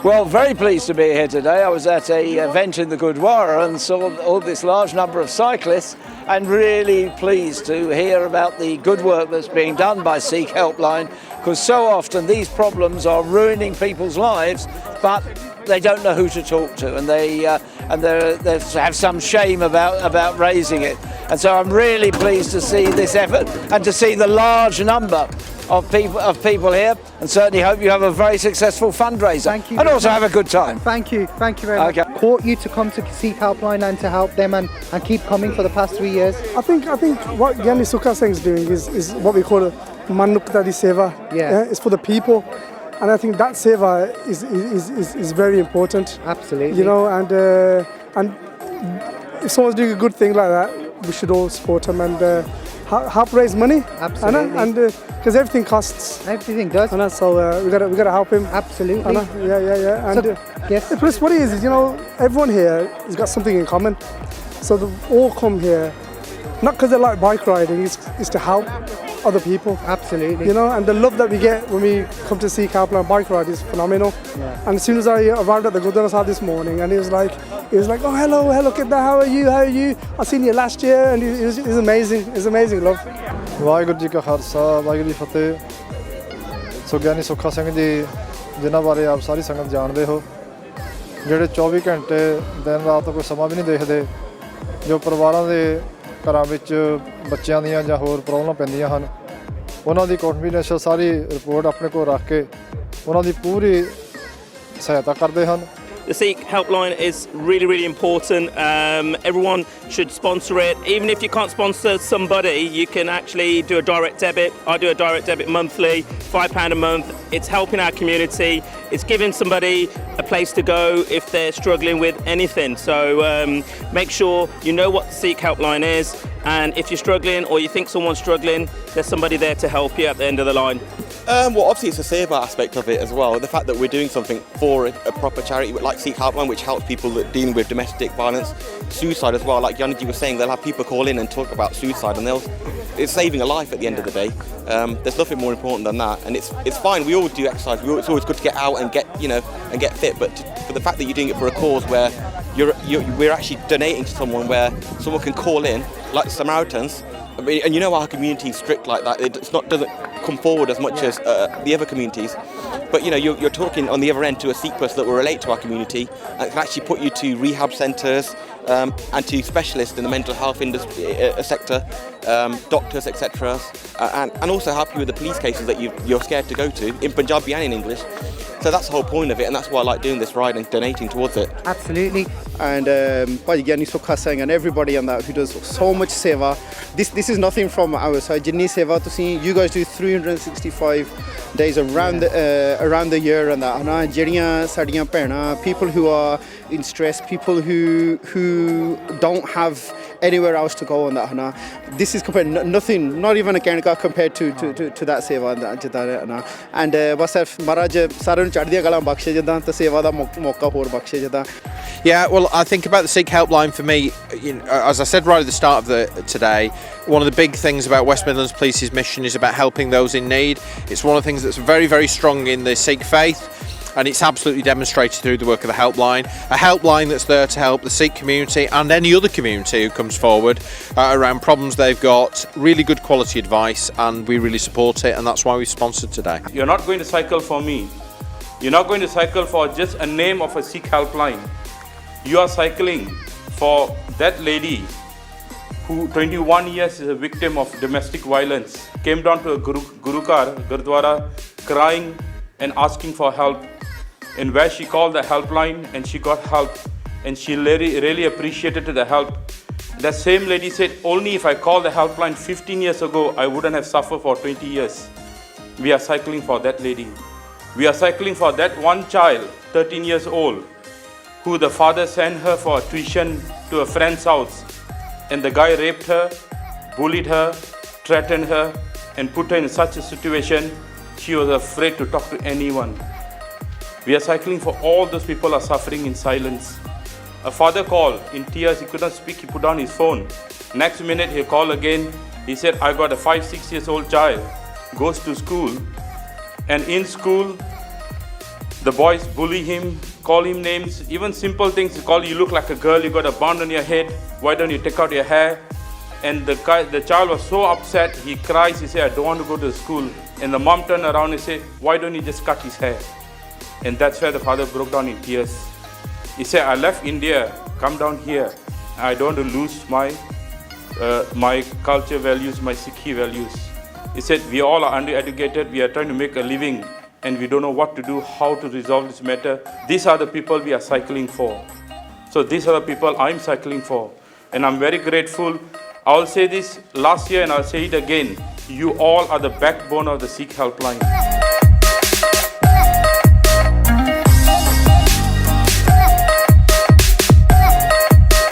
Well, very pleased to be here today. I was at an event in the Gurdwara and saw all this large number of cyclists, and really pleased to hear about the good work that's being done by Sikh Helpline, because so often these problems are ruining people's lives, but they don't know who to talk to, and they have some shame about raising it. And so I'm really pleased to see this effort and to see the large number of people here, and certainly hope you have a very successful fundraiser. Thank you. And also have a good time. Thank you very much. Caught you to come to Sikh Helpline and to help them and keep coming for the past 3 years. I think what Gyani Sukha Singh is doing is what we call a Manukta di Seva. Yeah. It's for the people, and I think that seva is very important. Absolutely. You know, and if someone's doing a good thing like that, we should all support them and help raise money. Absolutely. And because everything costs. Everything does. And so we gotta help him. Absolutely. Yeah. And So, yes. plus, what it is, you know, everyone here has got something in common. So they all come here, not because they like bike riding, it's to help other people. Absolutely. You know, and the love that we get when we come to Sikh Helpline bike ride is phenomenal. Yeah. And as soon as I arrived at the Gurdwara Sahib this morning, and he was like, oh hello kidda, how are you? I seen you last year, and it was amazing. It's amazing love. Waheguru ji ਕਾ ਖਾਲਸਾ ਵਾਹਿਗੁਰੂ ਜੀ ਫਤਿਹ। ਸੋ ਗਿਆਨੀ ਸੁੱਖਾ ਸਿੰਘ ਜੀ ਜਿਨ੍ਹਾਂ ਬਾਰੇ ਆਪ ਸਾਰੀ ਸੰਗਤ ਜਾਣਦੇ ਹੋ, ਜਿਹੜੇ 24 ਘੰਟੇ ਦਿਨ ਰਾਤ ਕੋਈ ਸਮਾਂ ਵੀ ਨਹੀਂ ਦੇਖਦੇ, ਜੋ ਪਰਿਵਾਰਾਂ ਦੇ ਘਰਾਂ ਵਿੱਚ ਬੱਚਿਆਂ ਦੀਆਂ ਜਾਂ ਹੋਰ ਪ੍ਰੋਬਲਮ ਪੈਂਦੀਆਂ ਹਨ, ਉਹਨਾਂ ਦੀ ਕੰਫੀਡੈਂਸ਼ੀਅਲ ਸਾਰੀ ਰਿਪੋਰਟ ਆਪਣੇ ਕੋਲ ਰੱਖ ਕੇ ਉਹਨਾਂ ਦੀ ਪੂਰੀ ਸਹਾਇਤਾ ਕਰਦੇ ਹਨ। The Sikh Helpline is really, really important. Everyone should sponsor it. Even if you can't sponsor somebody, you can actually do a direct debit. I do a direct debit monthly, £5 a month. It's helping our community. It's giving somebody a place to go if they're struggling with anything. So make sure you know what the Sikh Helpline is. And if you're struggling or you think someone's struggling, there's somebody there to help you at the end of the line. Well, obviously it's a seva aspect of it as well. The fact that we're doing something for a proper charity like Sikh Helpline, which helps people that dealing with domestic violence, suicide as well. Like Yanji was saying, they'll have people call in and talk about suicide, and it's saving a life at the end of the day. There's nothing more important than that, and it's fine. We all do exercise. It's always good to get out and get fit. But for the fact that you're doing it for a cause where we're actually donating to someone, where someone can call in, like the Samaritans. I mean, and you know our community is strict like that. Doesn't come forward as much as the other communities. But you know, you're talking on the other end to a Sikh person that will relate to our community and can actually put you to rehab centres and to specialists in the mental health industry sector, doctors, etc. And also help you with the police cases that you're scared to go to in Punjabi and in English. So that's the whole point of it, and that's why I like doing this ride and donating towards it. Absolutely. And Gyani Sukha Singh and everybody on that who does so much seva. This is nothing from our side. Jinni seva to see you guys do 365 days around the year, and that hana jehdiyan sadiyan bhainan, people who are in stress, people who don't have anywhere else to go, and that hana, this is compared nothing, not even a Kanika compared to that seva and bas Maharaj saran chaddiya galan bakshe jidan te seva da mauka hor bakshe jidan. Yeah, well, I think about the Sikh Helpline for me, as I said right at the start of today, one of the big things about West Midlands Police's mission is about helping those in need. It's one of the things that's very, very strong in the Sikh faith, and it's absolutely demonstrated through the work of the helpline. A helpline that's there to help the Sikh community and any other community who comes forward around problems they've got. Really good quality advice, and we really support it, and that's why we sponsored today. You're not going to cycle for me. You're not going to cycle for just a name of a Sikh Helpline. You are cycling for that lady who 21 years is a victim of domestic violence, came down to a Gurdwara crying and asking for help, and where she called the helpline and she got help, and she really appreciated the help. That same lady said, only if I called the helpline 15 years ago, I wouldn't have suffered for 20 years. We are cycling for that lady. We are cycling for that one child, 13 years old, who the father sent her for tuition to a friend's house, and the guy raped her, bullied her, threatened her, and put her in such a situation she was afraid to talk to anyone. We are cycling for all those people who are suffering in silence. A father called in tears, he couldn't speak, he put down his phone. Next minute he'll call again. He said, I got a 5-6 years old child, goes to school, and in school The boys bully him, call him names, even simple things, call you look like a girl, you got a band on your head, why don't you take out your hair? And the child was so upset, he cries, he said, I don't want to go to school. And the mom turned around and said, why don't you just cut his hair? And that's where the father broke down in tears. He said, I left India, come down here. I don't want to lose my culture values, my Sikhi values. He said, we all are undereducated, we are trying to make a living, and we don't know what to do, how to resolve this matter. These are the people we are cycling for. So these are the people I'm cycling for. And I'm very grateful. I'll say this last year and I'll say it again. You all are the backbone of the Sikh Helpline.